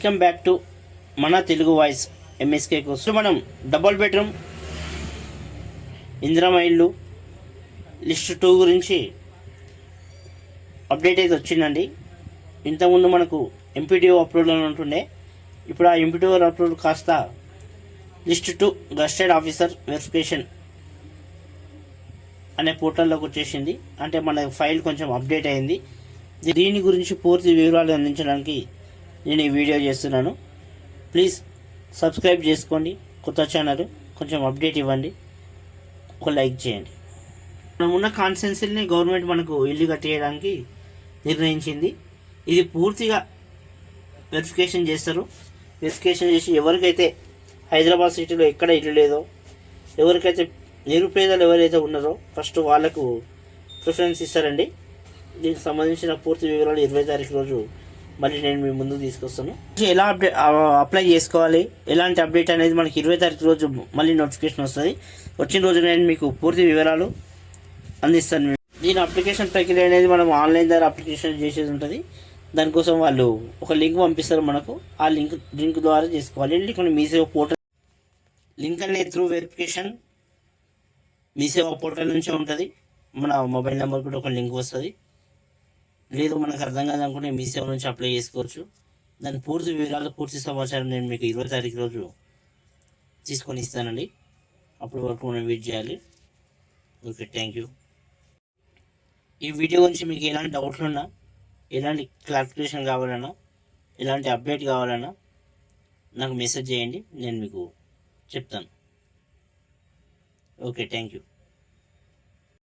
Welcome back to మన Telugu voice MSK కోసం మనం డబుల్ బెడ్రూమ్ ఇందిరమ్మ ఇల్లు లిస్ట్ 2 గురించి అప్డేట్ అయితే వచ్చిందండి. ఇంతకుముందు మనకు ఎంపీడీఓ అప్లోడ్లో ఉంటుండే, ఇప్పుడు ఆ ఎంపీడీఓ అప్లోడ్ కాస్త లిస్ట్ 2 గస్టెడ్ ఆఫీసర్ వెరిఫికేషన్ అనే పోర్టల్లోకి వచ్చేసింది. అంటే మన ఫైల్ కొంచెం అప్డేట్ అయింది. దీని గురించి పూర్తి వివరాలు అందించడానికి నేను ఈ వీడియో చేస్తున్నాను. ప్లీజ్ సబ్స్క్రైబ్ చేసుకోండి. కొత్త ఛానల్, కొంచెం అప్డేట్ ఇవ్వండి, ఒక లైక్ చేయండి. మనం ఉన్న కాన్స్టిట్యున్సీని గవర్నమెంట్ మనకు ఇల్లు కట్టేయడానికి నిర్ణయించింది. ఇది పూర్తిగా వెరిఫికేషన్ చేస్తారు. వెరిఫికేషన్ చేసి ఎవరికైతే హైదరాబాద్ సిటీలో ఎక్కడ ఇల్లు లేదో, ఎవరికైతే నిరుపేదలు ఎవరైతే ఉన్నారో ఫస్ట్ వాళ్ళకు ప్రిఫరెన్స్ ఇస్తారండి. దీనికి సంబంధించిన పూర్తి వివరాలు 20 తారీఖు రోజు మళ్ళీ నేను మీ ముందుకు తీసుకొస్తాను. ఎలా అప్లై చేసుకోవాలి, ఎలాంటి అప్డేట్ అనేది మనకి 20 తారీఖు రోజు మళ్ళీ నోటిఫికేషన్ వస్తుంది. వచ్చిన రోజు నేను మీకు పూర్తి వివరాలు అందిస్తాను. దీని అప్లికేషన్ ప్రక్రియ అనేది మనం ఆన్లైన్ ద్వారా అప్లికేషన్ చేసేది ఉంటుంది. దానికోసం వాళ్ళు ఒక లింక్ పంపిస్తారు మనకు. ఆ లింక్ ద్వారా చేసుకోవాలి. లింక్ మీసేవ పోర్టల్ లింక్ అనేది త్రూ వెరిఫికేషన్ మీసేవ పోర్టల్ నుంచే ఉంటుంది. మన మొబైల్ నెంబర్ కూడా ఒక లింక్ వస్తుంది. లేదు మనకు అర్థం కాదనుకుంటే మీ సేవ నుంచి అప్లై చేసుకోవచ్చు. దాని పూర్తి వివరాలు, పూర్తి సమాచారం నేను మీకు 20 తారీఖు రోజు తీసుకొని ఇస్తానండి. అప్పటి వరకు మనం వెయిట్ చేయాలి. Okay, thank you. ఈ వీడియో గురించి మీకు ఎలాంటి డౌట్లు ఉన్నా, ఎలాంటి క్లారిఫికేషన్ కావాలన్నా, ఎలాంటి అప్డేట్ కావాలన్నా నాకు మెసేజ్ చేయండి, నేను మీకు చెప్తాను. Okay, thank you.